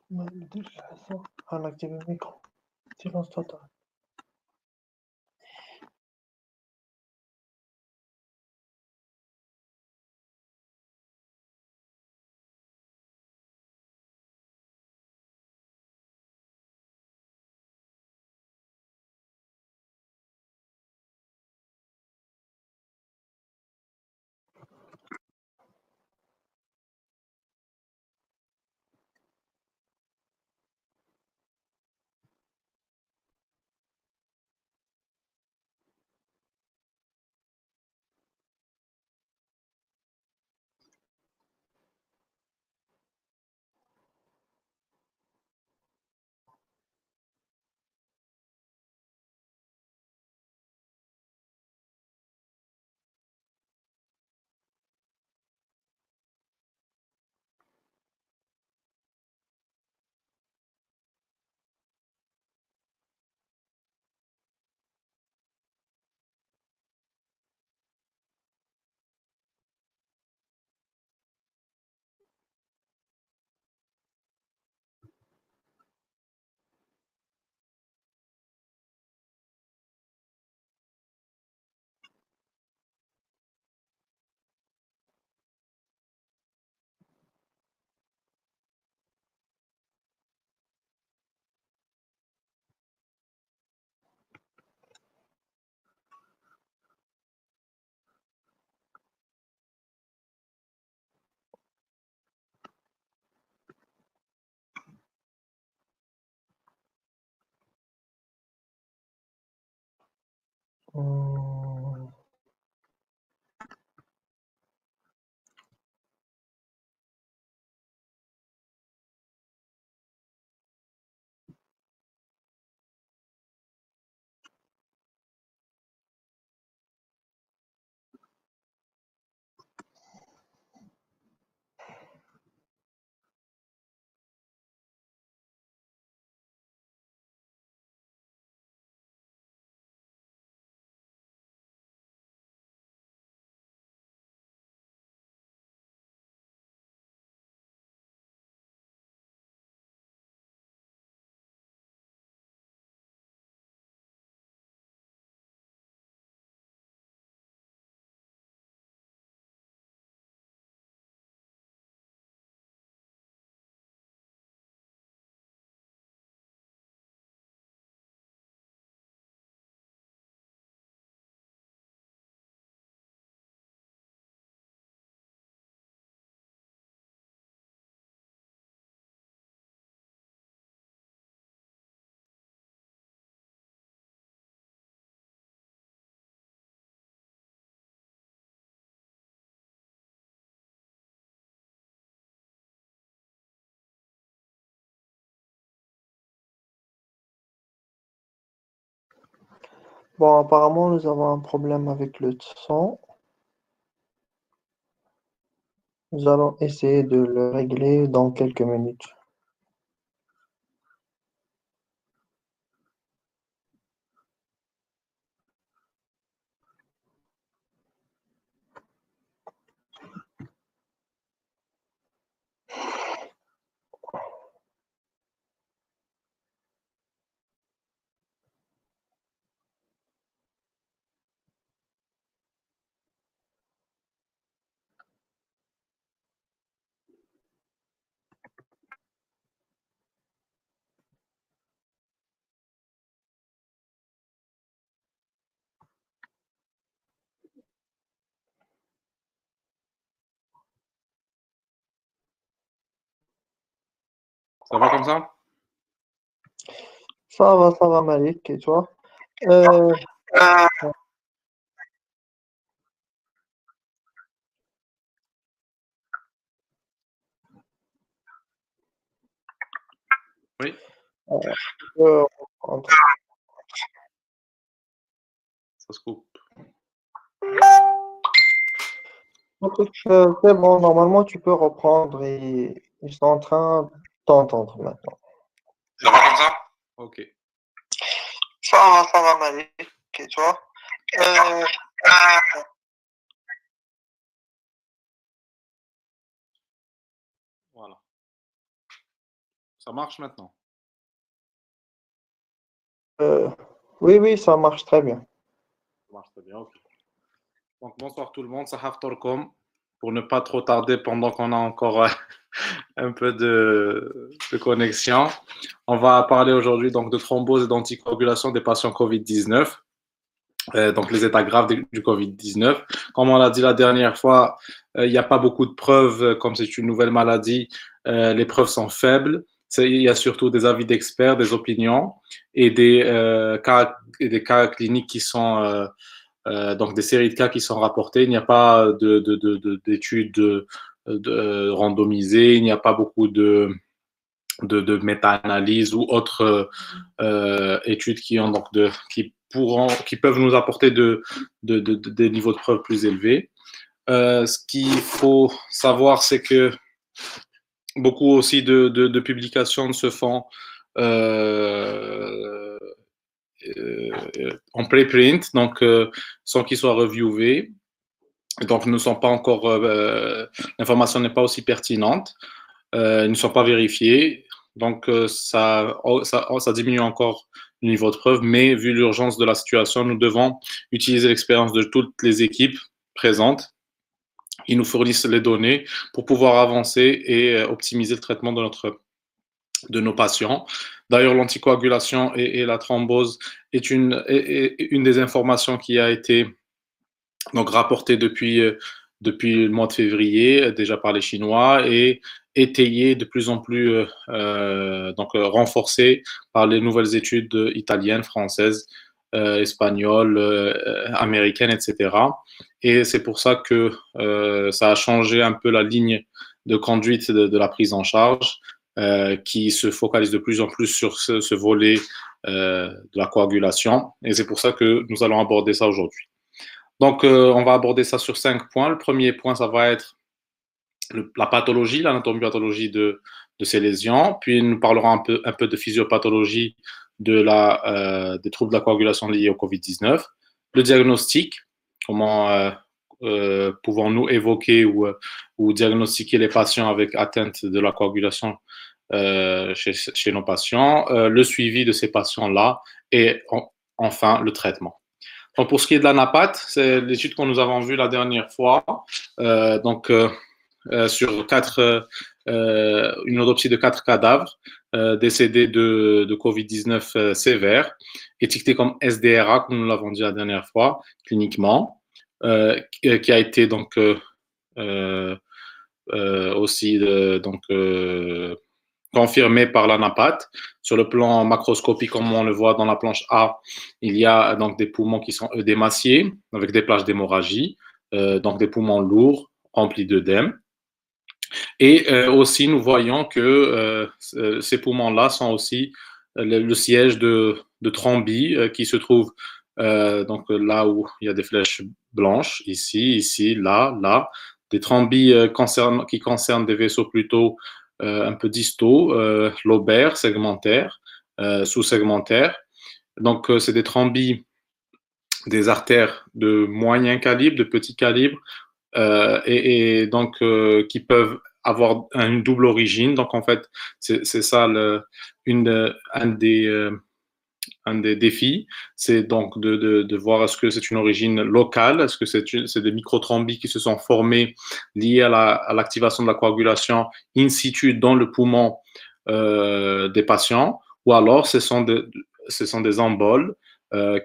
de toute façon, on active le micro. Silence total. Hum, Bon, apparemment, nous avons un problème avec le son. Nous allons essayer de le régler dans quelques minutes. Ça va comme ça? Ça va, Malik, et toi? Euh, Oui, euh, entre- ça se coupe. écoute, c'est bon, normalement, tu peux reprendre et ils sont en train de t'entendre maintenant. Ça va comme ça? Ok. Ça va, Malik, et toi? Euh, Voilà. Ça marche maintenant? Oui, oui, ça marche très bien. Ça marche très bien, ok. Donc, bonsoir tout le monde, Sahaf Torkom. Pour ne pas trop tarder pendant qu'on a encore un peu de connexion, on va parler aujourd'hui donc de thrombose et d'anticoagulation des patients Covid-19. Donc les états graves du Covid-19. Comme on l'a dit la dernière fois, il n'y a pas beaucoup de preuves, comme c'est une nouvelle maladie, les preuves sont faibles. Il y a surtout des avis d'experts, des opinions et des cas cliniques qui sont, donc des séries de cas qui sont rapportés. Il n'y a pas d'études randomisées, il n'y a pas beaucoup de méta-analyses ou autres études qui peuvent nous apporter des niveaux de preuve plus élevés. Ce qu'il faut savoir, c'est que beaucoup aussi de publications se font euh, en preprint, donc sans qu'ils soient reviewés. Donc, ne sont pas encore, l'information n'est pas aussi pertinente, ils ne sont pas vérifiés. Donc, ça diminue encore le niveau de preuve, mais vu l'urgence de la situation, nous devons utiliser l'expérience de toutes les équipes présentes. Ils nous fournissent les données pour pouvoir avancer et optimiser le traitement de nos patients. D'ailleurs, l'anticoagulation et la thrombose est une des informations qui a été donc rapportée depuis le mois de février, déjà par les Chinois, et étayé de plus en plus, renforcé par les nouvelles études italiennes, françaises, espagnoles, américaines, etc. Et c'est pour ça que ça a changé un peu la ligne de conduite de la prise en charge, qui se focalise de plus en plus sur ce volet de la coagulation. Et c'est pour ça que nous allons aborder ça aujourd'hui. Donc, on va aborder ça sur 5 points. Le premier point, ça va être la pathologie, l'anatomie-pathologie de ces lésions. Puis, nous parlerons un peu de physiopathologie des troubles de la coagulation liés au Covid-19. Le diagnostic, comment pouvons-nous évoquer ou diagnostiquer les patients avec atteinte de la coagulation chez nos patients, le suivi de ces patients-là et enfin le traitement. Donc, pour ce qui est de l'ANAPAT, c'est l'étude que nous avons vue la dernière fois. Sur une autopsie de 4 cadavres décédés de Covid-19 sévère, étiquetés comme SDRA, comme nous l'avons dit la dernière fois, cliniquement, qui a été donc aussi confirmé par l'ANAPAT. Sur le plan macroscopique, comme on le voit dans la planche A, il y a donc des poumons qui sont œdémaciés, avec des plages d'hémorragie, donc des poumons lourds, remplis d'œdème. Et aussi, nous voyons que ces poumons-là sont aussi le siège de thrombie qui se trouve donc là où il y a des flèches blanches, ici, là, des thrombis qui concernent des vaisseaux plutôt un peu distaux, lobaires, segmentaires, sous-segmentaires. Donc, c'est des thrombis des artères de moyen calibre, de petit calibre, et donc qui peuvent avoir une double origine. Donc, en fait, c'est ça un des défis, c'est donc de voir est-ce que c'est une origine locale, est-ce que c'est des microthrombis qui se sont formés liés à l'activation de la coagulation in situ dans le poumon des patients, ou alors ce sont des emboles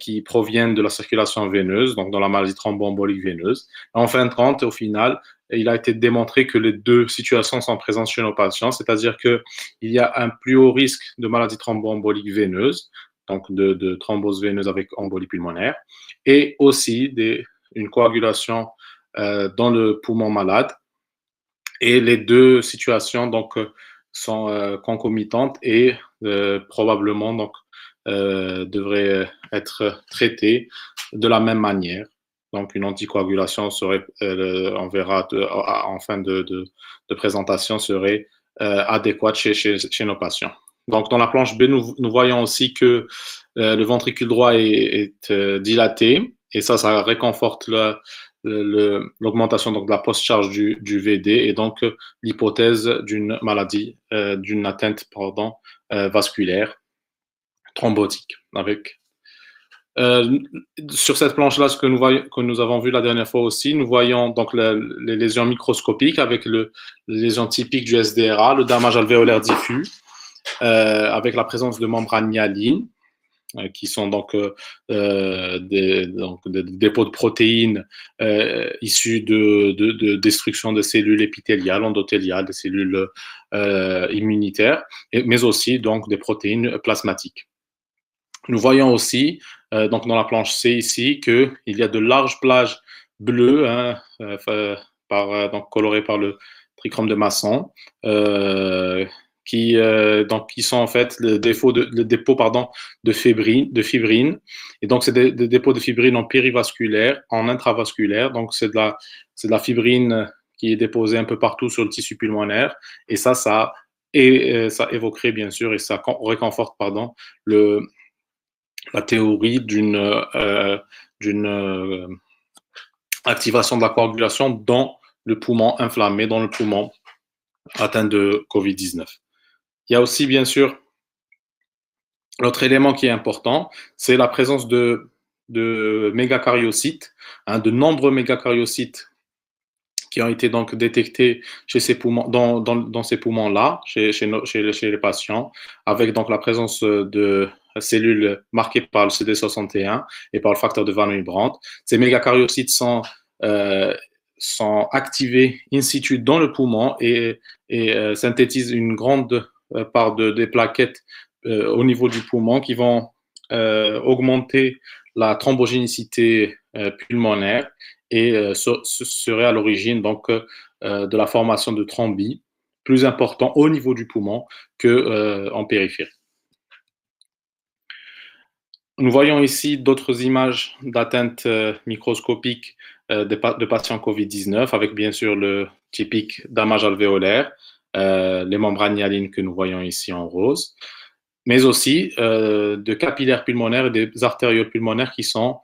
qui proviennent de la circulation veineuse, donc dans la maladie thromboembolique veineuse. En fin de compte, au final, il a été démontré que les deux situations sont présentes chez nos patients, c'est-à-dire qu'il y a un plus haut risque de maladie thromboembolique veineuse, donc de thrombose veineuse avec embolie pulmonaire, et aussi une coagulation dans le poumon malade. Et les deux situations donc sont concomitantes et probablement donc devraient être traitées de la même manière. Donc une anticoagulation serait, on verra en fin de présentation, serait adéquate chez nos patients. Donc dans la planche B, nous voyons aussi que le ventricule droit est dilaté et ça réconforte l'augmentation donc de la post-charge du VD et donc l'hypothèse d'une maladie, d'une atteinte vasculaire thrombotique. Sur cette planche-là, ce que nous avons vu la dernière fois aussi, nous voyons donc les lésions microscopiques avec les lésions typiques du SDRA, le damage alvéolaire diffus, avec la présence de membranes myalines, qui sont donc des dépôts de protéines issus de destruction de cellules épithéliales, endothéliales, des cellules immunitaires, mais aussi donc des protéines plasmatiques. Nous voyons aussi, donc dans la planche C ici, qu'il y a de larges plages bleues, donc colorées par le trichrome de Masson, qui sont en fait le dépôt de fibrine. Et donc, c'est des dépôts de fibrine en périvasculaire, en intravasculaire. Donc, c'est de la fibrine qui est déposée un peu partout sur le tissu pulmonaire. Et ça évoquerait bien sûr, et ça réconforte, la théorie d'une activation de la coagulation dans le poumon inflammé, dans le poumon atteint de COVID-19. Il y a aussi, bien sûr, l'autre élément qui est important, c'est la présence de mégacaryocytes, de nombreux mégacaryocytes qui ont été donc détectés chez ces poumons, dans ces poumons-là, chez les patients, avec donc la présence de cellules marquées par le CD61 et par le facteur de Van Willebrand. Ces mégacaryocytes sont activés in situ dans le poumon et synthétisent une grande part des plaquettes au niveau du poumon qui vont augmenter la thrombogénicité pulmonaire et serait à l'origine donc de la formation de thrombis plus important au niveau du poumon qu'en périphérie. Nous voyons ici d'autres images d'atteinte microscopique de patients COVID-19 avec bien sûr le typique damage alvéolaire, les membranes hyalines que nous voyons ici en rose, mais aussi de capillaires pulmonaires et des artérioles pulmonaires qui sont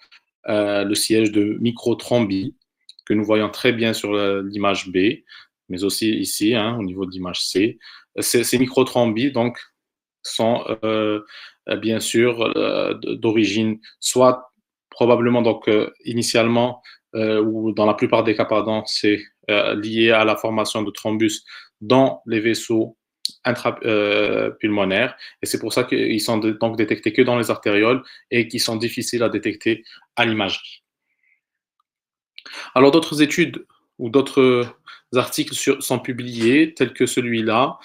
le siège de microthrombie que nous voyons très bien sur l'image B, mais aussi ici au niveau de l'image C. Ces microthrombie donc sont bien sûr d'origine soit probablement donc initialement ou dans la plupart des cas c'est lié à la formation de thrombus dans les vaisseaux intrapulmonaires et c'est pour ça qu'ils sont donc détectés que dans les artérioles et qui sont difficiles à détecter à l'imagerie. Alors d'autres études ou d'autres articles sont publiés, tels que celui-là,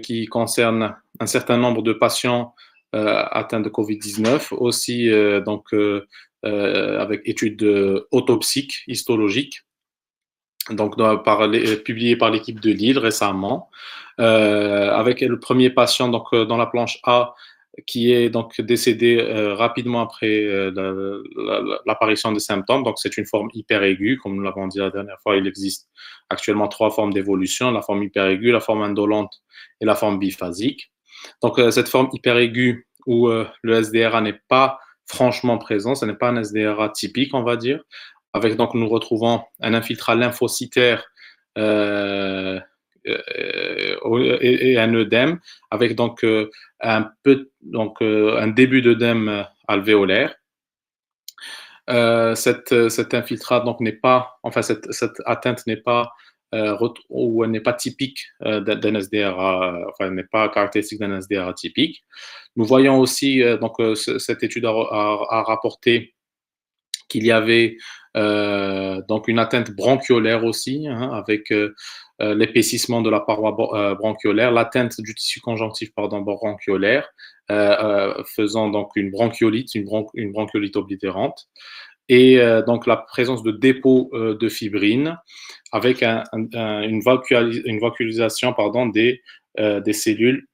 qui concerne un certain nombre de patients atteints de COVID-19, aussi avec études autopsiques, histologiques, donc publié par l'équipe de Lille récemment, avec le premier patient donc dans la planche A qui est donc décédé rapidement après l'apparition des symptômes. Donc, c'est une forme hyperaiguë. Comme nous l'avons dit la dernière fois, il existe actuellement 3 formes d'évolution, la forme hyperaiguë, la forme indolente et la forme biphasique. Donc, cette forme hyperaiguë où le SDRA n'est pas franchement présent, ce n'est pas un SDRA typique, on va dire, avec donc nous retrouvons un infiltrat lymphocytaire et un œdème, avec donc un début d'œdème alvéolaire. Cet infiltrat donc n'est pas, enfin cette atteinte n'est pas ou elle n'est pas typique d'un SDRA, enfin n'est pas caractéristique d'un SDRA typique. Nous voyons aussi donc cette étude a rapporté qu'il y avait donc une atteinte bronchiolaire aussi, avec l'épaississement de la paroi bronchiolaire, l'atteinte du tissu conjonctif bronchiolaire, faisant donc une bronchiolite, une bronchiolite oblitérante, et donc la présence de dépôts de fibrine avec une vacuolisation des cellules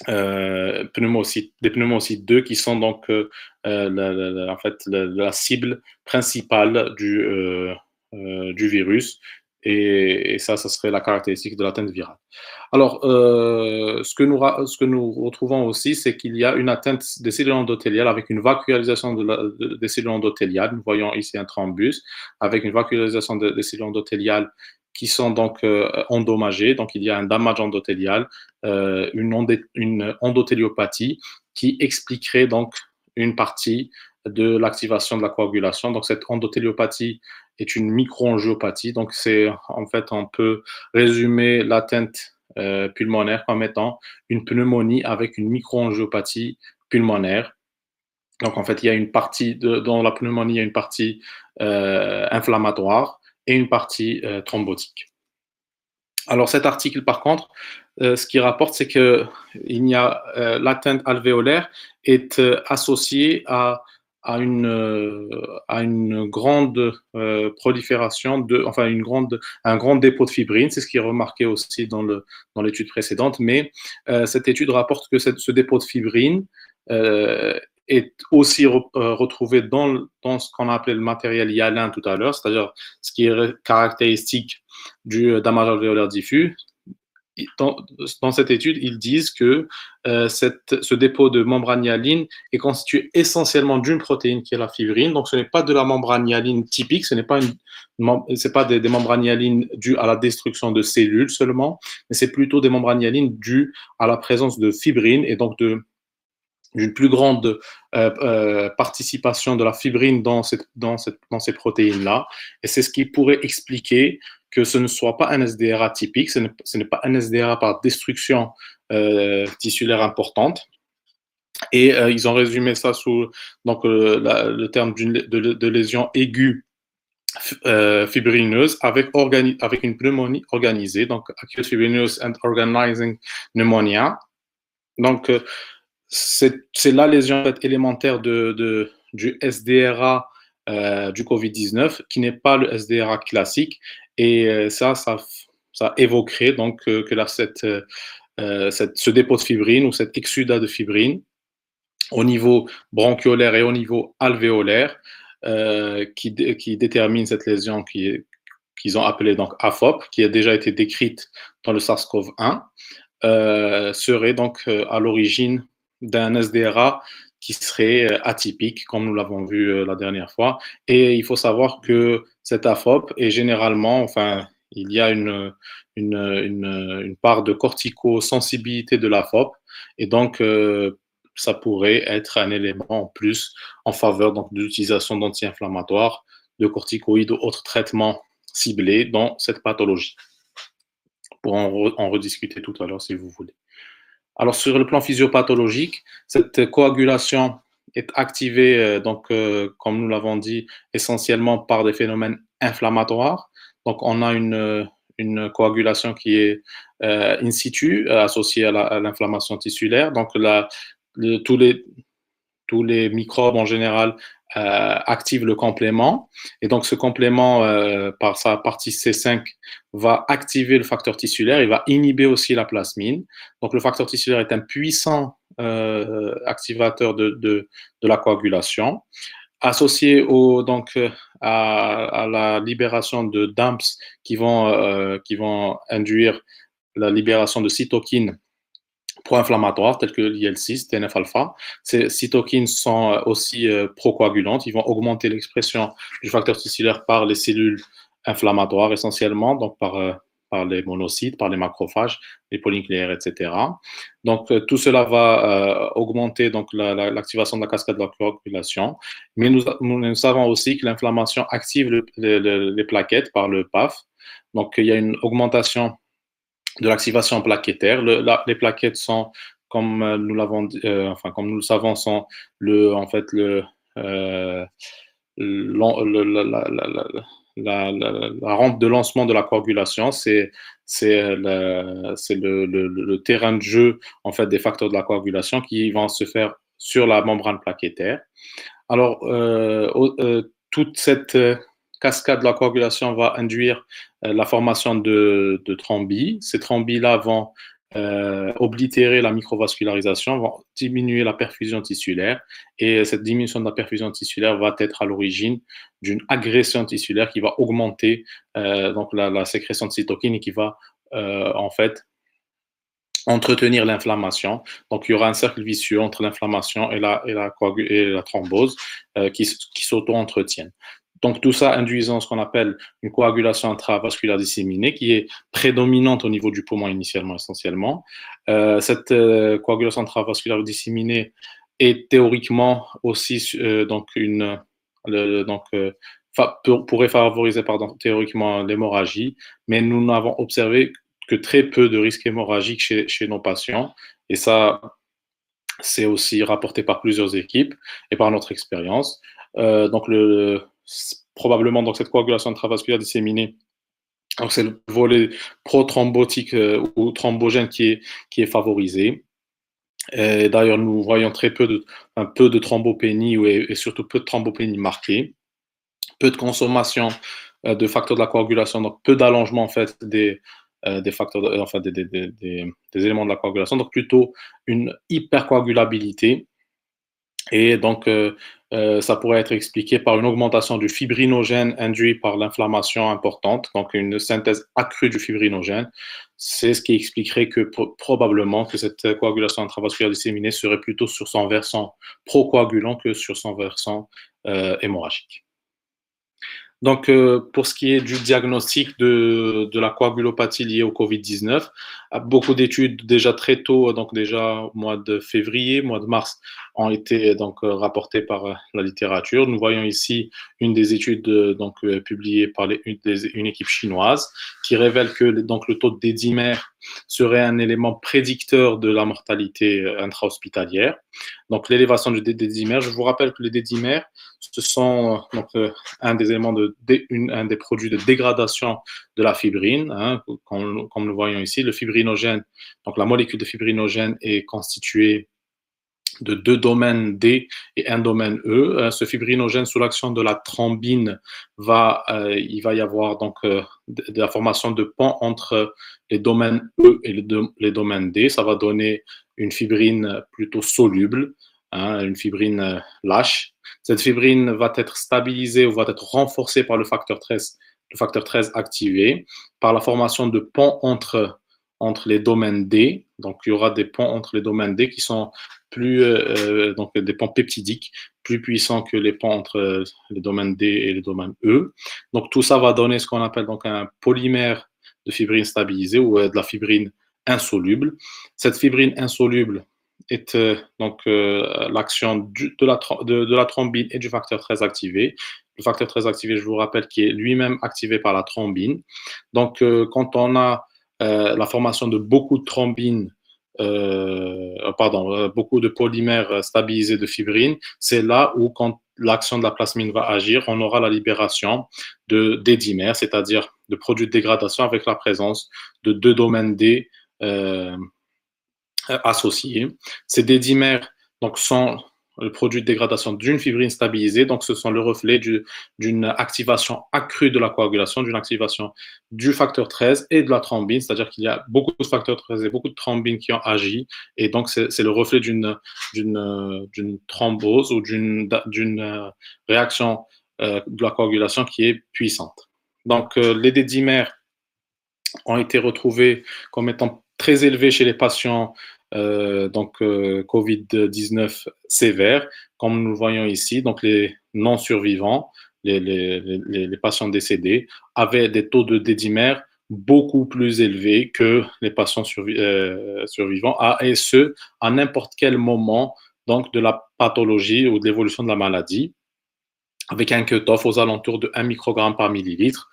des pneumocytes 2 qui sont donc en fait la cible principale du virus et ça serait la caractéristique de l'atteinte virale. Alors, ce que nous retrouvons aussi, c'est qu'il y a une atteinte des cellules endothéliales avec une vacuolisation des cellules endothéliales. Nous voyons ici un thrombus avec une vacuolisation des cellules endothéliales qui sont donc endommagées. Donc, il y a un damage endothélial, une endotéliopathie qui expliquerait donc une partie de l'activation de la coagulation. Donc, cette endotéliopathie est une microangiopathie. Donc, c'est en fait, on peut résumer l'atteinte pulmonaire comme étant une pneumonie avec une microangiopathie pulmonaire. Donc, en fait, il y a une partie dans la pneumonie, il y a une partie inflammatoire et une partie thrombotique. Alors, cet article, par contre, ce qu'il rapporte, c'est que l'atteinte alvéolaire est associée à une grande prolifération un grand dépôt de fibrine. C'est ce qui est remarqué aussi dans l'étude précédente. Mais cette étude rapporte que ce dépôt de fibrine est aussi retrouvé dans ce qu'on a appelé le matériel hyalin tout à l'heure, c'est-à-dire ce qui est caractéristique du damage alvéolaire diffus. Dans cette étude, ils disent que ce dépôt de membrane hyaline est constitué essentiellement d'une protéine qui est la fibrine. Donc, ce n'est pas de la membrane hyaline typique, ce n'est pas, des membranes hyalines dues à la destruction de cellules seulement, mais c'est plutôt des membranes hyalines dues à la présence de fibrine et donc d'une plus grande participation de la fibrine dans ces protéines-là. Et c'est ce qui pourrait expliquer que ce ne soit pas un SDRA typique, ce n'est pas un SDRA par destruction tissulaire importante. Et ils ont résumé ça sous le terme de lésion aiguë fibrineuse avec une pneumonie organisée, donc acute fibrinosus and organizing pneumonia. Donc, c'est la lésion élémentaire du SDRA du Covid-19 qui n'est pas le SDRA classique. Et ça évoquerait donc ce dépôt de fibrine ou cet exsudat de fibrine au niveau bronchiolaire et au niveau alvéolaire qui détermine cette lésion qu'ils ont appelée donc AFOP, qui a déjà été décrite dans le SARS-CoV-1, serait donc à l'origine d'un SDRA qui serait atypique, comme nous l'avons vu la dernière fois. Et il faut savoir que cette AFOP est généralement, enfin, il y a une part de corticosensibilité de l'AFOP, et donc ça pourrait être un élément en plus en faveur donc, de l'utilisation d'anti-inflammatoires, de corticoïdes ou autres traitements ciblés dans cette pathologie. Pour en rediscuter tout à l'heure si vous voulez. Alors, sur le plan physiopathologique, cette coagulation est activée, comme nous l'avons dit, essentiellement par des phénomènes inflammatoires. Donc, on a une coagulation qui est in situ, associée à l'inflammation tissulaire. Donc, tous les microbes en général activent le complément. Et donc, ce complément, par sa partie C5, va activer le facteur tissulaire. Il va inhiber aussi la plasmine. Donc, le facteur tissulaire est un puissant activateur de la coagulation. Associé à la libération de DAMPs qui vont induire la libération de cytokines pro-inflammatoires tels que l'IL6, TNF-alpha. Ces cytokines sont aussi procoagulantes. Ils vont augmenter l'expression du facteur tissulaire par les cellules inflammatoires essentiellement, donc par les monocytes, par les macrophages, les polynucléaires, etc. Donc, tout cela va augmenter donc, l'activation de la cascade de la coagulation. Mais nous savons aussi que l'inflammation active les plaquettes par le PAF. Donc, il y a une augmentation de l'activation plaquettaire. Les plaquettes sont, comme comme nous le savons, sont la rampe de lancement de la coagulation. C'est le terrain de jeu en fait des facteurs de la coagulation qui vont se faire sur la membrane plaquettaire. Alors, toute cette cascade de la coagulation va induire la formation de thrombis. Ces thrombis-là vont oblitérer la microvascularisation, vont diminuer la perfusion tissulaire. Et cette diminution de la perfusion tissulaire va être à l'origine d'une agression tissulaire qui va augmenter donc la sécrétion de cytokines et qui va en fait entretenir l'inflammation. Donc, il y aura un cercle vicieux entre l'inflammation et la thrombose qui s'auto-entretiennent. Donc, tout ça induisant ce qu'on appelle une coagulation intravasculaire disséminée qui est prédominante au niveau du poumon initialement, essentiellement. Cette coagulation intravasculaire disséminée est théoriquement aussi pourrait favoriser théoriquement l'hémorragie, mais nous n'avons observé que très peu de risques hémorragiques chez nos patients. Et ça, c'est aussi rapporté par plusieurs équipes et par notre expérience. Donc, probablement, donc, cette coagulation intravasculaire disséminée, donc c'est le volet prothrombotique ou thrombogène qui est favorisé. D'ailleurs, nous voyons un peu de thrombopénie et surtout peu de thrombopénie marquée, peu de consommation de facteurs de la coagulation, donc peu d'allongement en fait des facteurs, des éléments de la coagulation, donc plutôt une hypercoagulabilité. Et donc, ça pourrait être expliqué par une augmentation du fibrinogène induit par l'inflammation importante, donc une synthèse accrue du fibrinogène. C'est ce qui expliquerait que probablement que cette coagulation intravasculaire disséminée serait plutôt sur son versant procoagulant que sur son versant hémorragique. Donc, pour ce qui est du diagnostic de la coagulopathie liée au Covid-19, beaucoup d'études déjà très tôt, donc déjà au mois de février, mois de mars, ont été donc rapportées par la littérature. Nous voyons ici une des études donc publiées par une équipe chinoise qui révèle que donc le taux de dédimère serait un élément prédicteur de la mortalité intra-hospitalière. Donc, l'élévation du dédimère, je vous rappelle que les dédimères, ce sont donc un des éléments un des produits de dégradation de la fibrine, hein, comme nous le voyons ici. Le fibrinogène, donc la molécule de fibrinogène est constituée de 2 domaines D et un domaine E. Ce fibrinogène, sous l'action de la thrombine, il va y avoir donc de la formation de ponts entre les domaines E et les domaines D. Ça va donner une fibrine plutôt soluble, hein, une fibrine lâche. Cette fibrine va être stabilisée ou va être renforcée par le facteur 13 activé, par la formation de ponts entre les domaines D. Donc, il y aura des ponts entre les domaines D qui sont donc des ponts peptidiques plus puissants que les ponts entre les domaines D et les domaines E. Donc, tout ça va donner ce qu'on appelle donc un polymère de fibrine stabilisée ou de la fibrine insoluble. Cette fibrine insoluble est donc l'action de la thrombine et du facteur 13 activé. Le facteur 13 activé, je vous rappelle, qui est lui-même activé par la thrombine. Donc, quand on a la formation de beaucoup de thrombines, beaucoup de polymères stabilisés de fibrine, c'est là où, quand l'action de la plasmine va agir, on aura la libération d'édimères, c'est-à-dire de produits de dégradation avec la présence de 2 domaines D associés. Ces dédimères donc, sont le produit de dégradation d'une fibrine stabilisée, donc ce sont le reflet d'une activation accrue de la coagulation, d'une activation du facteur 13 et de la thrombine, c'est-à-dire qu'il y a beaucoup de facteurs 13 et beaucoup de thrombines qui ont agi, et donc c'est le reflet d'une thrombose ou d'une réaction de la coagulation qui est puissante. Donc les dédimères ont été retrouvés comme étant très élevés chez les patients Covid-19 sévères, comme nous le voyons ici. Donc, les non-survivants, les patients décédés, avaient des taux de dédimère beaucoup plus élevés que les patients survivants, et ce, à n'importe quel moment donc, de la pathologie ou de l'évolution de la maladie, avec un cut-off aux alentours de 1 microgramme par millilitre.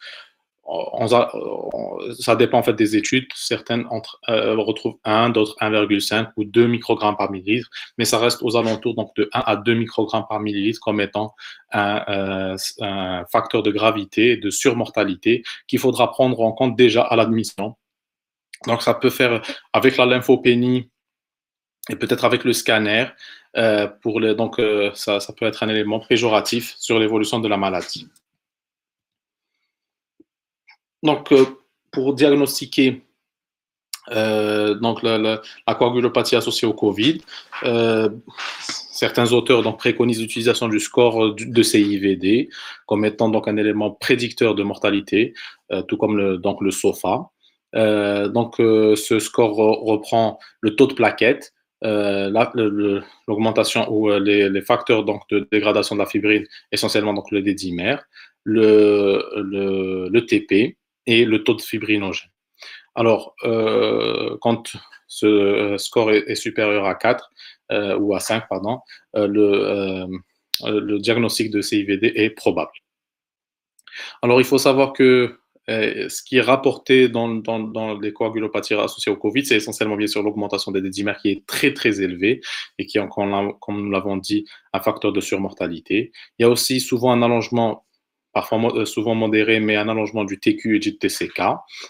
Ça dépend en fait des études. Certaines retrouvent 1, d'autres 1,5 ou 2 microgrammes par millilitre, mais ça reste aux alentours donc de 1 à 2 microgrammes par millilitre comme étant un facteur de gravité et de surmortalité qu'il faudra prendre en compte déjà à l'admission. Donc ça peut faire avec la lymphopénie et peut-être avec le scanner, donc ça peut être un élément péjoratif sur l'évolution de la maladie. Donc, pour diagnostiquer Donc la coagulopathie associée au Covid. Certains auteurs donc préconisent l'utilisation du score de CIVD comme étant donc un élément prédicteur de mortalité, tout comme donc le SOFA. Ce score reprend le taux de plaquettes, l'augmentation ou les facteurs donc de dégradation de la fibrine, essentiellement donc le dédimère, le TP et le taux de fibrinogène. Alors, quand ce score est supérieur à 4 ou à 5, pardon, le diagnostic de CIVD est probable. Alors, il faut savoir que ce qui est rapporté dans les coagulopathies associées au Covid, c'est essentiellement bien sûr l'augmentation des dédimères qui est très très élevée et qui est, comme nous l'avons dit, un facteur de surmortalité. Il y a aussi souvent un allongement, parfois souvent modéré, mais un allongement du TQ et du TCK,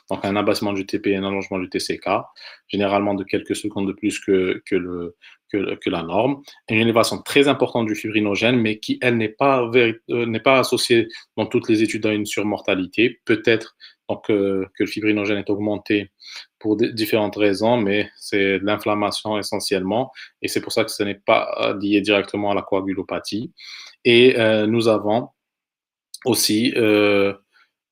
donc un abaissement du TP et un allongement du TCK, généralement de quelques secondes de plus que la norme. Une élévation très importante du fibrinogène, mais qui, elle, n'est pas associée dans toutes les études à une surmortalité. Peut-être donc, que le fibrinogène est augmenté pour différentes raisons, mais c'est l'inflammation essentiellement, et c'est pour ça que ce n'est pas lié directement à la coagulopathie. Et nous avons aussi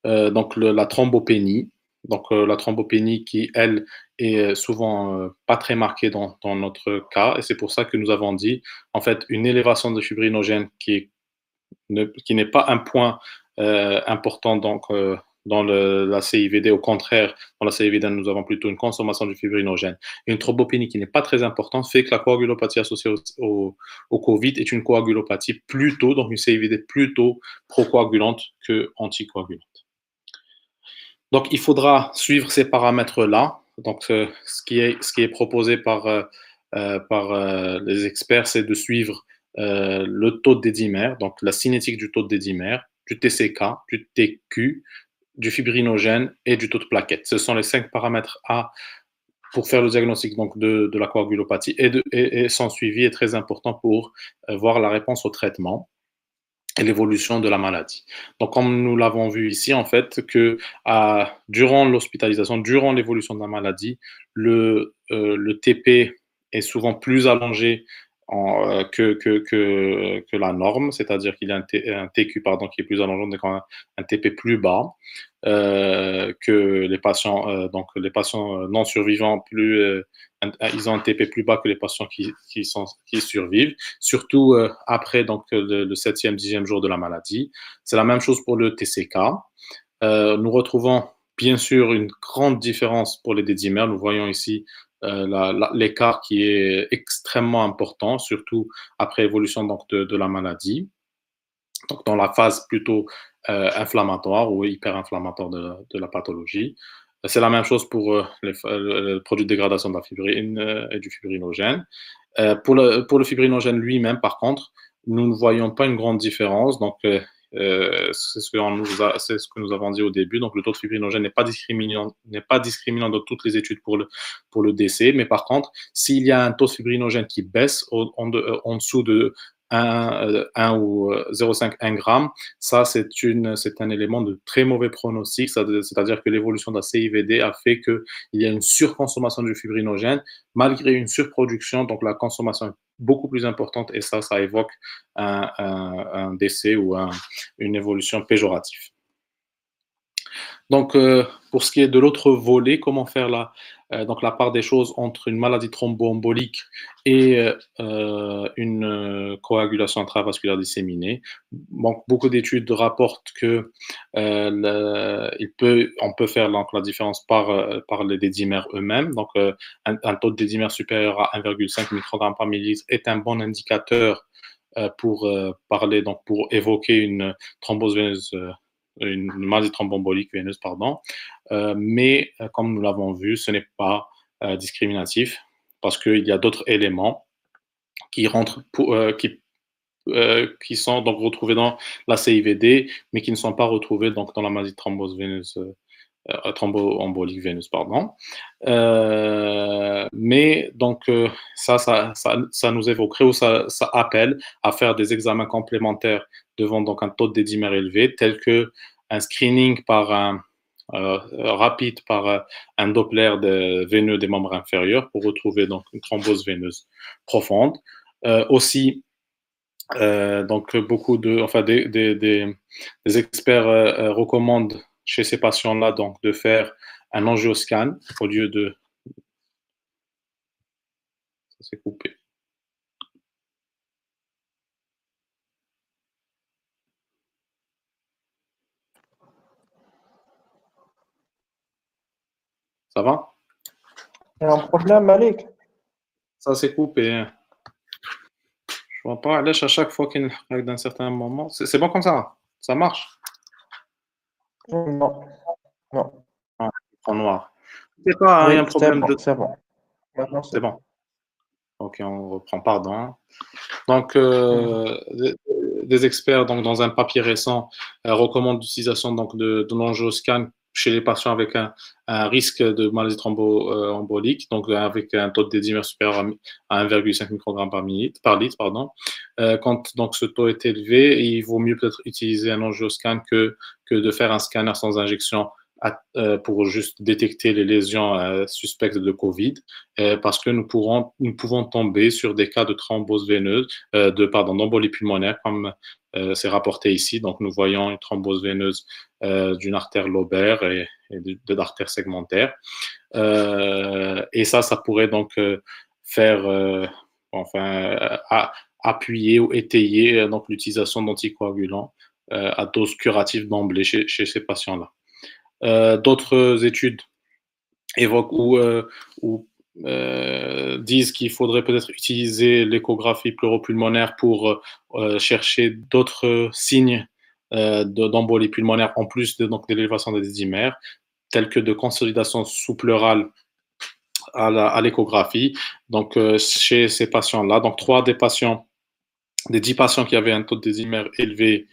donc la thrombopénie. Donc la thrombopénie qui, elle, est souvent pas très marquée dans notre cas. Et c'est pour ça que nous avons dit, en fait, une élévation de fibrinogène qui n'est pas un point important donc, dans la CIVD. Au contraire, dans la CIVD, nous avons plutôt une consommation de fibrinogène. Et une thrombopénie qui n'est pas très importante fait que la coagulopathie associée au Covid est une coagulopathie plutôt, donc une CIVD plutôt procoagulante que anticoagulante. Donc, il faudra suivre ces paramètres-là. Donc, ce qui est proposé par les experts, c'est de suivre le taux de dédimère, donc la cinétique du taux de dédimère, du TCK, du TQ, du fibrinogène et du taux de plaquettes. Ce sont les 5 paramètres A pour faire le diagnostic donc, de la coagulopathie et son suivi est très important pour voir la réponse au traitement et l'évolution de la maladie. Donc, comme nous l'avons vu ici, en fait, que durant l'hospitalisation, durant l'évolution de la maladie, le TP est souvent plus allongé que la norme, c'est-à-dire qu'il y a un TQ pardon, qui est plus allongé, donc un TP plus bas que les patients, donc les patients non survivants ils ont un TP plus bas que les patients qui survivent, surtout après donc, le 7e, 10e jour de la maladie. C'est la même chose pour le TCK. Nous retrouvons bien sûr une grande différence pour les dédimères. Nous voyons ici l'écart qui est extrêmement important, surtout après évolution donc, de la maladie. Donc, dans la phase plutôt inflammatoire ou hyperinflammatoire de la pathologie. C'est la même chose pour le produit de dégradation de la fibrine et du fibrinogène. Pour le fibrinogène lui-même, par contre, nous ne voyons pas une grande différence. Donc, c'est ce que nous avons dit au début. Donc, le taux de fibrinogène n'est pas discriminant dans toutes les études pour le décès. Mais par contre, s'il y a un taux de fibrinogène qui baisse en dessous de 1 ou 0,5, 1 gramme, ça, c'est un élément de très mauvais pronostic. C'est-à-dire que l'évolution de la CIVD a fait qu'il y a une surconsommation du fibrinogène, malgré une surproduction. Donc, la consommation est beaucoup plus importante et ça évoque un décès ou une évolution péjorative. Donc, pour ce qui est de l'autre volet, comment faire donc la part des choses entre une maladie thromboembolique et une coagulation intravasculaire disséminée. Donc, beaucoup d'études rapportent que on peut faire donc, la différence par les dédimères eux-mêmes. Donc, un taux de dédimère supérieur à 1,5 microgramme par millilitre est un bon indicateur pour parler, donc pour évoquer une thrombose veineuse une maladie thromboembolique veineuse, pardon. Mais comme nous l'avons vu, ce n'est pas discriminatif parce qu'il y a d'autres éléments qui rentrent qui sont donc retrouvés dans la CIVD, mais qui ne sont pas retrouvés donc dans la maladie thromboembolique veineuse, pardon. Mais donc ça nous évoquerait ou ça appelle à faire des examens complémentaires devant donc un taux de dédimère élevé, tel que un screening par rapide par un Doppler veineux des membres inférieurs pour retrouver donc une thrombose veineuse profonde. Aussi, donc beaucoup enfin des experts recommandent chez ces patients-là donc de faire un angioscan au lieu de. Ça s'est coupé. Ça va? Il y a un problème, Malik? Ça s'est coupé. Hein. Je vois pas. Là, à chaque fois qu'il y a d'un certain moment. C'est bon comme ça? Ça marche? Non, non. Ah, en noir. C'est pas, hein, il y a un Oui, c'est problème bon, de. c'est bon. Maintenant, C'est c'est bon. bon. Ok, on reprend, pardon. Donc, des experts donc, dans un papier récent recommandent l'utilisation donc, de l'angioscan chez les patients avec un risque de maladie thromboembolique, donc avec un taux de décimètre supérieur à 1,5 microgramme par litre. Pardon. Quand donc, ce taux est élevé, il vaut mieux peut-être utiliser un angioscan que de faire un scanner sans injection pour juste détecter les lésions suspectes de Covid, parce que nous pouvons tomber sur des cas de thrombose veineuse, d'embolie pulmonaire, comme c'est rapporté ici. Donc, nous voyons une thrombose veineuse d'une artère lobaire et de l'artère segmentaire. Et ça pourrait donc faire, appuyer ou étayer donc l'utilisation d'anticoagulants à dose curative d'emblée chez ces patients-là. D'autres études évoquent ou disent qu'il faudrait peut-être utiliser l'échographie pleuropulmonaire pour chercher d'autres signes d'embolie pulmonaire en plus de l'élévation des décimères, tels que de consolidation sous-pleurale à l'échographie. Donc, chez ces patients-là, donc 3 des 10 patients qui avaient un taux de décimère élevé,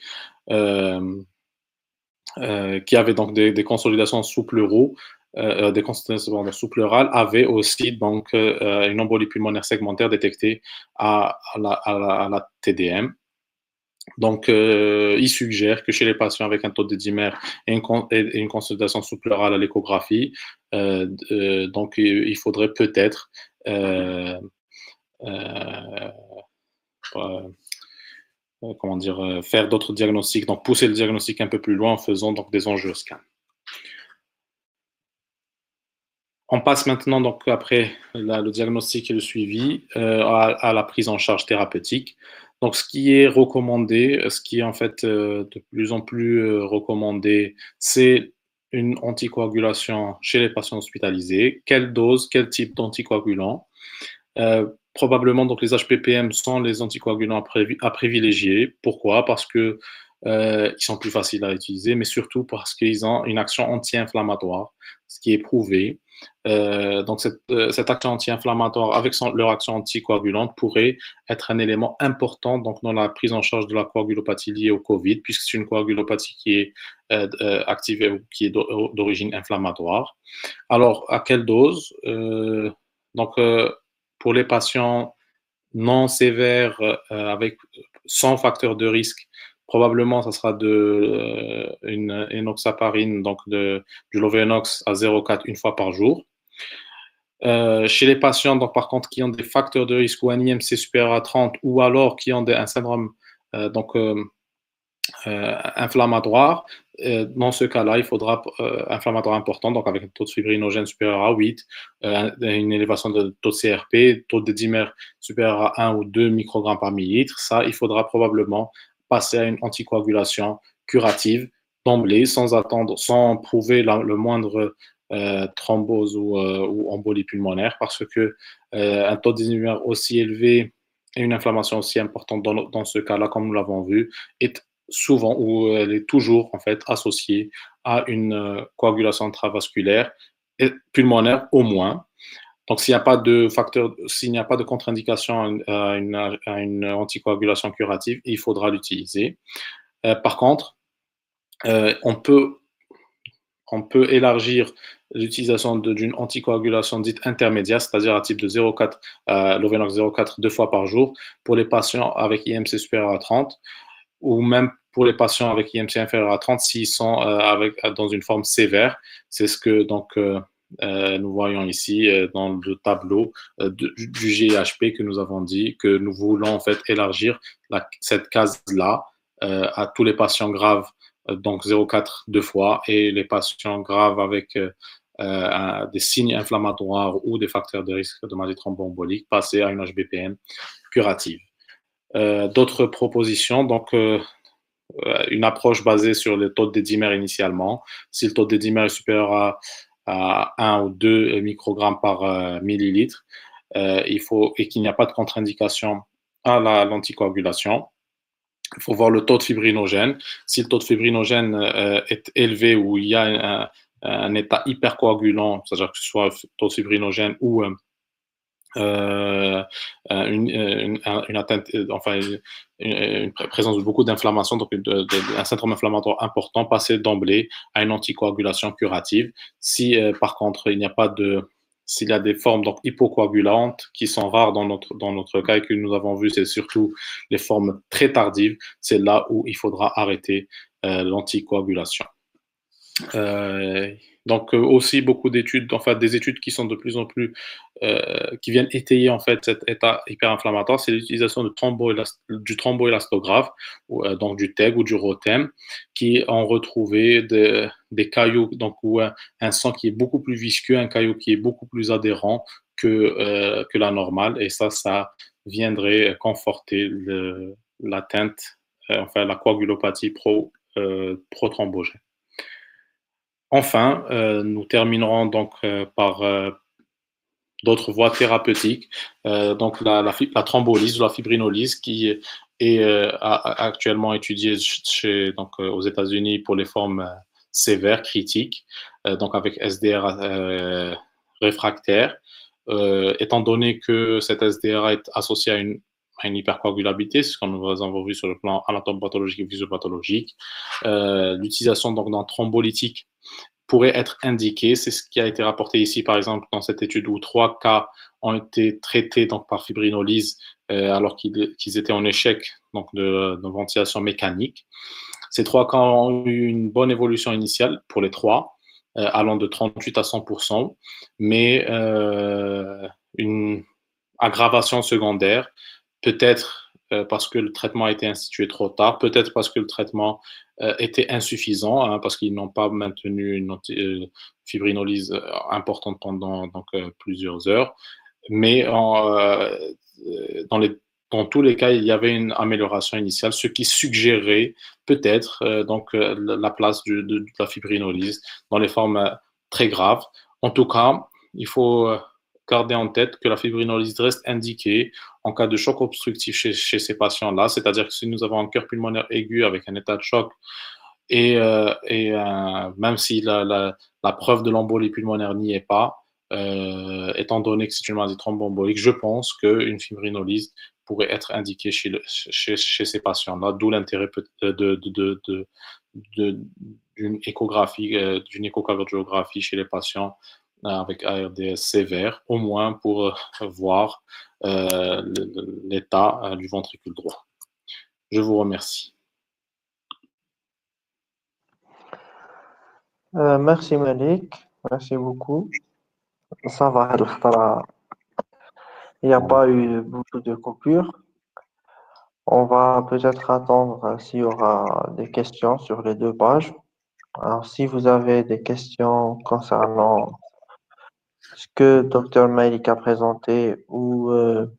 qui avaient donc des consolidations sous-pleuraux, des consolidations sous-pleurales, avaient aussi donc une embolie pulmonaire segmentaire détectée à la TDM. Donc, il suggère que chez les patients avec un taux de décimère et une consolidation sous-pleurale à l'échographie, donc il faudrait peut-être faire d'autres diagnostics, donc pousser le diagnostic un peu plus loin en faisant donc des angioscans. On passe maintenant, donc après le diagnostic et le suivi, à la prise en charge thérapeutique. Donc, ce qui est recommandé, ce qui est en fait de plus en plus recommandé, c'est une anticoagulation chez les patients hospitalisés. Quelle dose, quel type d'anticoagulant? Probablement, donc les HPPM sont les anticoagulants à privilégier. Pourquoi? Parce que ils sont plus faciles à utiliser, mais surtout parce qu'ils ont une action anti-inflammatoire, ce qui est prouvé. Donc cette action anti-inflammatoire avec leur action anticoagulante pourrait être un élément important donc, dans la prise en charge de la coagulopathie liée au Covid, puisque c'est une coagulopathie qui est activée ou qui est d'origine inflammatoire. Alors, à quelle dose? Donc, pour les patients non sévères avec sans facteur de risque, probablement ça sera une enoxaparine, donc du Lovenox à 0,4 une fois par jour. Chez les patients, donc, par contre, qui ont des facteurs de risque ou un IMC supérieur à 30 ou alors qui ont un syndrome inflammatoire, dans ce cas-là, il faudra inflammatoire important, donc avec un taux de fibrinogène supérieur à 8, une élévation de taux de CRP, taux de décimère supérieur à 1 ou 2 microgrammes par millilitre. Ça, il faudra probablement passer à une anticoagulation curative d'emblée, sans attendre, sans prouver le moindre thrombose ou embolie pulmonaire, parce que un taux de décimère aussi élevé et une inflammation aussi importante dans ce cas-là, comme nous l'avons vu, est souvent ou elle est toujours en fait associée à une coagulation intravasculaire et pulmonaire au moins. Donc, s'il n'y a pas de facteur, s'il n'y a pas de contre-indication à une anticoagulation curative, il faudra l'utiliser. Par contre, on peut élargir l'utilisation d'une anticoagulation dite intermédiaire, c'est-à-dire à type de 0,4, Lovenox 0,4 2 fois par jour pour les patients avec IMC supérieur à 30, ou même pour les patients avec IMC inférieur à 36 sont dans une forme sévère. C'est ce que nous voyons ici dans le tableau du GIHP que nous avons dit, que nous voulons en fait élargir cette case-là à tous les patients graves, donc 0,4 deux fois, et les patients graves avec des signes inflammatoires ou des facteurs de risque de maladie thromboembolique, passer à une HBPM curative. D'autres propositions, donc une approche basée sur le taux de dédimère initialement. Si le taux de dédimère est supérieur à 1 ou 2 microgrammes par millilitre, et qu'il n'y a pas de contre-indication à l'anticoagulation. Il faut voir le taux de fibrinogène. Si le taux de fibrinogène est élevé ou il y a un état hypercoagulant, c'est-à-dire que ce soit taux de fibrinogène ou une atteinte, enfin une présence de beaucoup d'inflammation, donc un syndrome inflammatoire important, passer d'emblée à une anticoagulation curative. Si par contre il n'y a pas s'il y a des formes donc hypocoagulantes qui sont rares dans notre cas et que nous avons vu, c'est surtout les formes très tardives, c'est là où il faudra arrêter l'anticoagulation. Donc aussi beaucoup d'études, enfin des études qui sont de plus en plus, qui viennent étayer en fait cet état hyperinflammatoire, c'est l'utilisation du thromboélastographe, donc du TEG ou du ROTEM, qui ont retrouvé des caillots, donc ou un sang qui est beaucoup plus visqueux, un caillot qui est beaucoup plus adhérent que la normale, et ça viendrait conforter l'atteinte, enfin la coagulopathie prothrombogène. Enfin, nous terminerons donc par d'autres voies thérapeutiques, donc la thrombolyse ou la fibrinolyse qui est actuellement étudiée aux États-Unis pour les formes sévères, critiques, donc avec SDR réfractaire. Étant donné que cette SDR est associée à une hypercoagulabilité, c'est ce que nous avons vu sur le plan anatomopathologique et physiopathologique, l'utilisation donc d'un thrombolytique pourrait être indiqué. C'est ce qui a été rapporté ici, par exemple, dans cette étude où 3 cas ont été traités donc, par fibrinolyse alors qu'ils étaient en échec donc, de ventilation mécanique. Ces 3 cas ont eu une bonne évolution initiale pour les 3, allant de 38 à 100%, mais une aggravation secondaire, peut-être parce que le traitement a été institué trop tard, peut-être parce que le traitement était insuffisant, hein, parce qu'ils n'ont pas maintenu une fibrinolyse importante pendant plusieurs heures. Mais dans tous les cas, il y avait une amélioration initiale, ce qui suggérait peut-être la place de la fibrinolyse dans les formes très graves. En tout cas, il faut garder en tête que la fibrinolyse reste indiquée en cas de choc obstructif chez ces patients-là, c'est-à-dire que si nous avons un cœur pulmonaire aigu avec un état de choc et même si la preuve de l'embolie pulmonaire n'y est pas, étant donné que c'est une maladie thromboembolique, je pense qu'une fibrinolyse pourrait être indiquée chez ces patients-là, d'où l'intérêt d'une échographie, d'une échocardiographie chez les patients avec ARDS sévère, au moins pour voir l'état du ventricule droit. Je vous remercie. Merci Malik, merci beaucoup. Ça va, il n'y a pas eu beaucoup de coupures. On va peut-être attendre s'il y aura des questions sur les 2 pages. Alors, si vous avez des questions concernant ce que Dr Malik a présenté ou le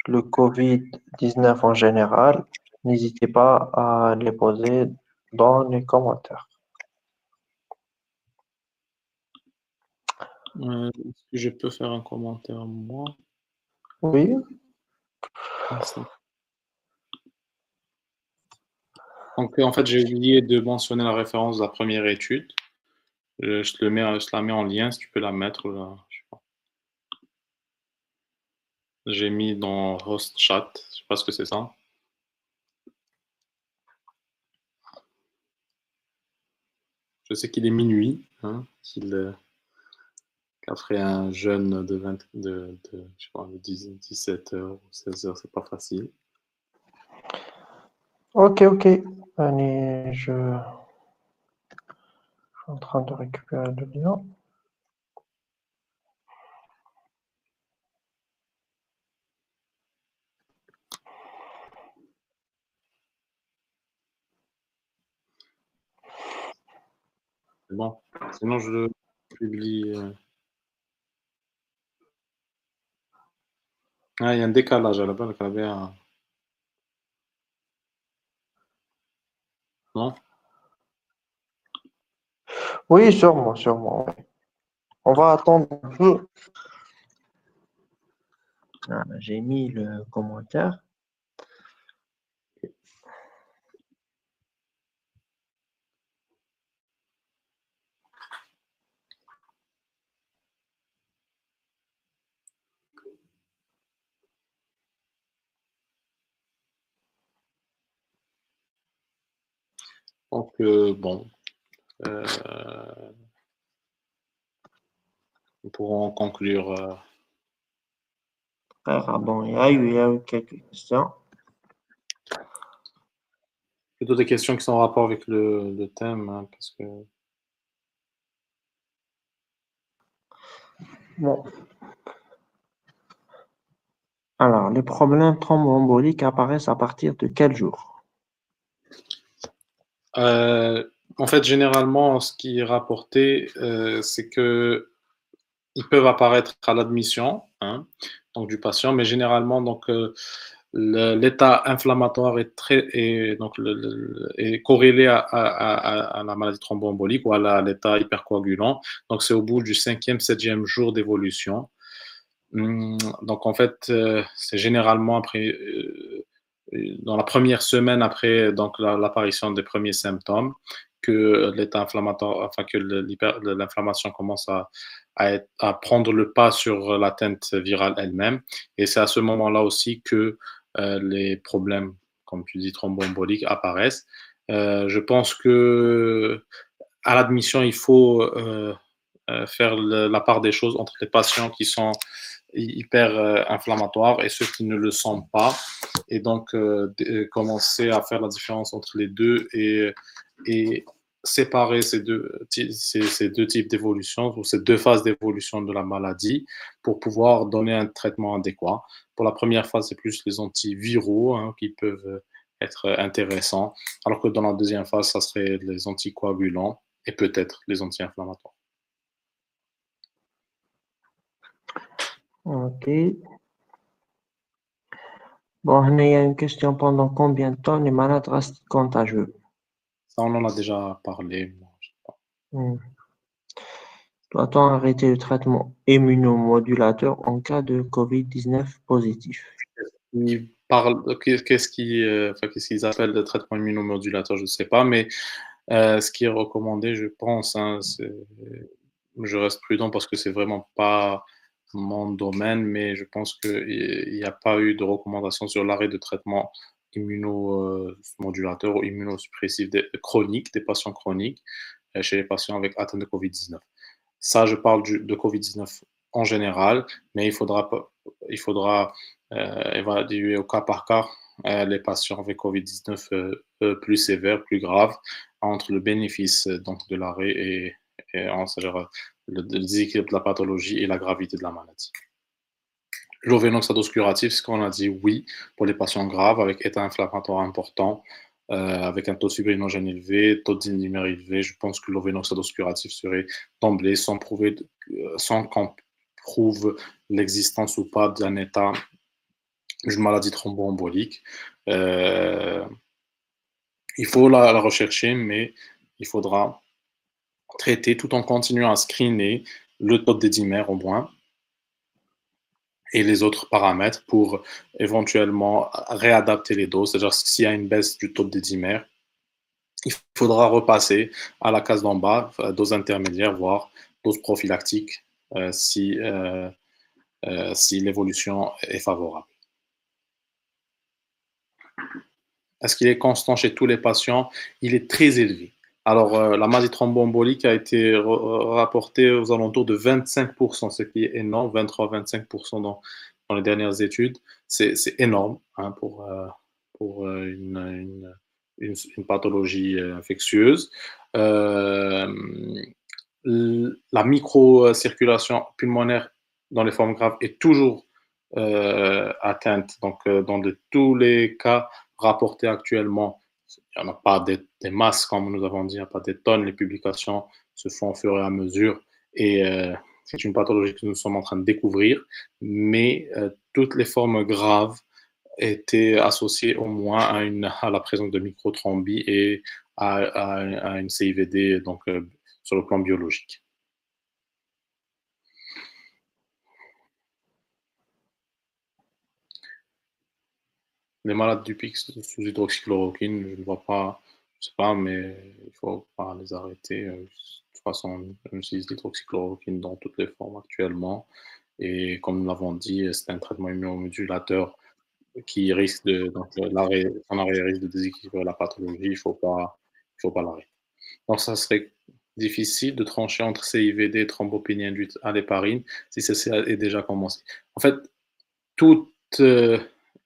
COVID-19 en général, n'hésitez pas à les poser dans les commentaires. Est-ce que je peux faire un commentaire, moi? Oui. Donc, en fait, j'ai oublié de mentionner la référence de la première étude. Je la mets en lien, si tu peux la mettre là. J'ai mis dans host chat, je sais pas ce que c'est ça. Je sais qu'il est minuit, hein, qu'après un jeûne de 17 heures ou 16 heures, c'est pas facile. Ok. Allez, je suis en train de récupérer le lien. C'est bon. Sinon, je le publie. Ah, il y a un décalage à la base. Non? Oui, sûrement, sûrement. Ouais. On va attendre un peu. Ah, j'ai mis le commentaire. Donc, bon, euh, nous pourrons conclure. Ah, bon, il y a eu quelques questions. Plutôt des questions qui sont en rapport avec le thème, hein, parce que Bon. Alors, les problèmes thromboemboliques apparaissent à partir de quel jour? en fait, généralement, ce qui est rapporté, c'est que ils peuvent apparaître à l'admission, hein, donc du patient, mais généralement, donc l'état inflammatoire est donc est corrélé à la maladie thromboembolique ou à l'état hypercoagulant. Donc c'est au bout du 5e, 7e jour d'évolution. Donc en fait, c'est généralement après, dans la première semaine après donc l'apparition des premiers symptômes que l'état inflammatoire, enfin que l'inflammation commence à prendre le pas sur l'atteinte virale elle-même. Et c'est à ce moment-là aussi que les problèmes, comme tu dis, thromboemboliques apparaissent. Je pense que à l'admission, il faut faire la part des choses entre les patients qui sont hyper inflammatoires et ceux qui ne le sont pas. Et donc, commencer à faire la différence entre les deux et séparer ces deux types d'évolution ou ces deux phases d'évolution de la maladie pour pouvoir donner un traitement adéquat. Pour la première phase, c'est plus les antiviraux, hein, qui peuvent être intéressants, alors que dans la deuxième phase, ça serait les anticoagulants et peut-être les anti-inflammatoires. Ok. Bon, il y a une question pendant combien de temps les malades restent contagieux? Ça, on en a déjà parlé. Hmm. Doit-on arrêter le traitement immunomodulateur en cas de COVID-19 positif? Ils parlent, enfin, qu'est-ce qu'ils appellent le traitement immunomodulateur, je ne sais pas, mais ce qui est recommandé, je pense, hein, je reste prudent parce que c'est vraiment pas mon domaine, mais je pense qu'il n'y a pas eu de recommandation sur l'arrêt de traitement immunomodulateur ou immunosuppressif chronique, des patients chroniques, chez les patients avec atteinte de COVID-19. Ça, je parle de COVID-19 en général, mais il faudra évaluer au cas par cas les patients avec COVID-19 plus sévères, plus graves, entre le bénéfice donc, de l'arrêt c'est-à-dire, le déséquilibre de la pathologie et la gravité de la maladie. L'ovenoxadose curatif, ce qu'on a dit oui pour les patients graves avec état inflammatoire important, avec un taux de fibrinogène élevé, taux d'inhibiteurs élevé. Je pense que l'ovenoxadose curatif serait d'emblée sans qu'on prouve l'existence ou pas d'un état d'une maladie thromboembolique. Euh, il faut la rechercher, mais il faudra traiter tout en continuant à screener le taux de dimères au moins et les autres paramètres pour éventuellement réadapter les doses. C'est-à-dire s'il y a une baisse du taux de dimères, il faudra repasser à la case d'en bas, dose intermédiaire, voire dose prophylactique, si l'évolution est favorable. Est-ce qu'il est constant chez tous les patients? Il est très élevé. Alors, la maladie thromboembolique a été rapportée aux alentours de 25%, ce qui est énorme, 23-25% dans les dernières études. C'est énorme, hein, pour une une pathologie infectieuse. La microcirculation pulmonaire dans les formes graves est toujours atteinte. Donc, dans tous les cas rapportés actuellement, il n'y en a pas des masses, comme nous avons dit, il n'y a pas des tonnes. Les publications se font au fur et à mesure. Et c'est une pathologie que nous sommes en train de découvrir. Mais toutes les formes graves étaient associées au moins à la présence de microthrombie et à une CIVD, donc sur le plan biologique. Les malades du pic sous hydroxychloroquine, je ne vois pas, je sais pas, mais il faut pas les arrêter. De toute façon, on utilise l'hydroxychloroquine dans toutes les formes actuellement. Et comme nous l'avons dit, c'est un traitement immunomodulateur qui risque de, donc son arrêt risque de déséquilibrer la pathologie. Il faut pas l'arrêter. Donc, ça serait difficile de trancher entre CIVD et thrombopénie induite à l'héparine si ceci est déjà commencé. En fait, toutes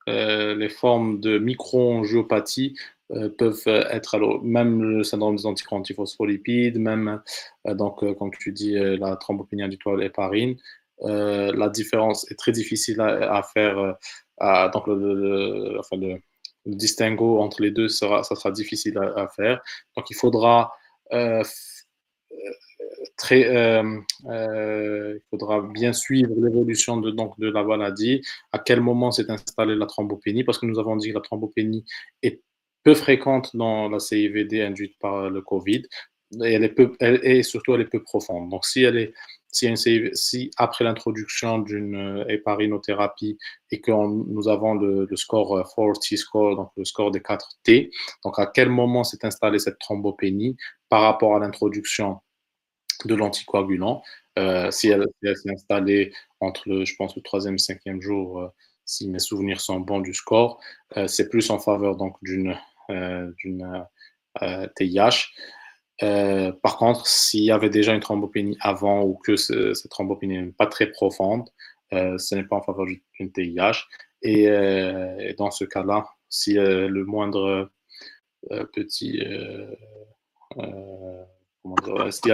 les formes de microangiopathie peuvent être, alors, même le syndrome des anticorps antiphospholipides, même, donc, comme tu dis, la thrombopénie induite à l'héparine. La différence est très difficile à faire. Donc, le distinguo entre les deux ça sera difficile à faire. Donc, il faudra il faudra bien suivre l'évolution de la maladie, à quel moment s'est installée la thrombopénie, parce que nous avons dit que la thrombopénie est peu fréquente dans la CIVD induite par le Covid, et surtout elle est peu profonde. Donc si après l'introduction d'une héparinothérapie et que nous avons le score 4T score, donc le score des 4 T, donc à quel moment s'est installée cette thrombopénie par rapport à l'introduction de l'anticoagulant. Si elle s'est installée entre, je pense, le troisième et cinquième jour, si mes souvenirs sont bons du score, c'est plus en faveur donc d'une TIH. Par contre, s'il y avait déjà une thrombopénie avant ou que cette thrombopénie n'est pas très profonde, ce n'est pas en faveur d'une TIH. Et dans ce cas-là, si le moindre petit comment dire, s'il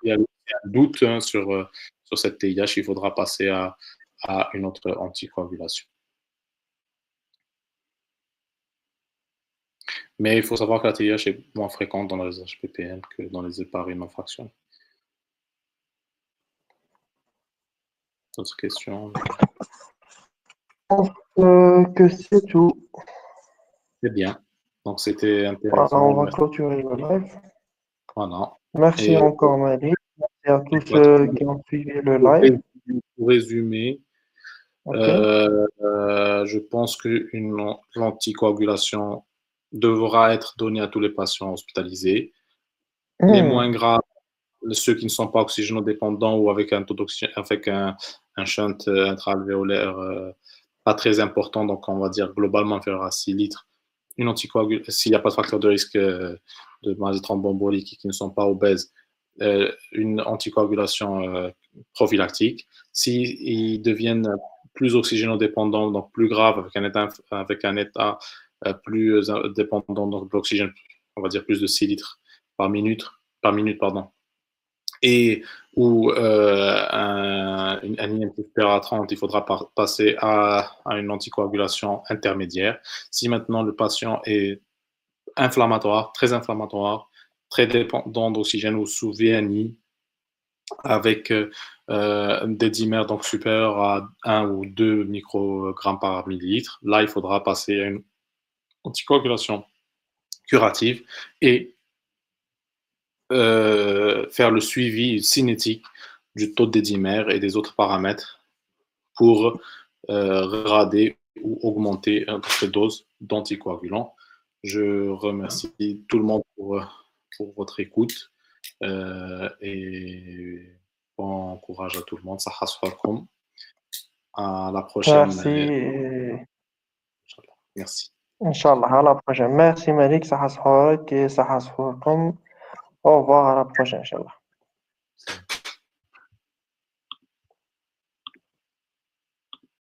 y a un doute sur cette TIH, il faudra passer à une autre anticoagulation. Mais il faut savoir que la TIH est moins fréquente dans les HPPN que dans les héparines non fractionnées. D'autres questions? Je pense que c'est tout. C'est bien. Donc, c'était Voilà, intéressant. on va clôturer le live. Voilà. Merci Et encore, Malik. Merci à tous pour ceux qui ont suivi le live. résumer, OK. je pense qu'une anticoagulation devra être donnée à tous les patients hospitalisés. Les moins graves, ceux qui ne sont pas oxygénodépendants ou avec un taux d'oxygène, avec un shunt intra-alvéolaire pas très important, donc on va dire globalement inférieur à 6 litres. Une anticoagulation, s'il n'y a pas de facteur de risque de maladie thromboembolique et qui ne sont pas obèses, une anticoagulation prophylactique. S'ils deviennent plus oxygénodépendants, donc plus graves, avec un état plus dépendant donc, de l'oxygène, on va dire plus de 6 litres par minute, pardon, et ou un IM supérieur à 30, il faudra passer à une anticoagulation intermédiaire. Si maintenant le patient est inflammatoire, très dépendant d'oxygène ou sous VNI, avec des dimères donc supérieurs à 1 ou 2 microgrammes par millilitre, là, il faudra passer à une anticoagulation curative et faire le suivi cinétique du taux des dimères et des autres paramètres pour rader ou augmenter cette dose d'anticoagulants. Je remercie tout le monde pour votre écoute et bon courage à tout le monde. À la prochaine. Merci. Merci. Inch'Allah, à la prochaine. Merci, Malik. Ça et ça. Au revoir, à la prochaine, Inch'Allah.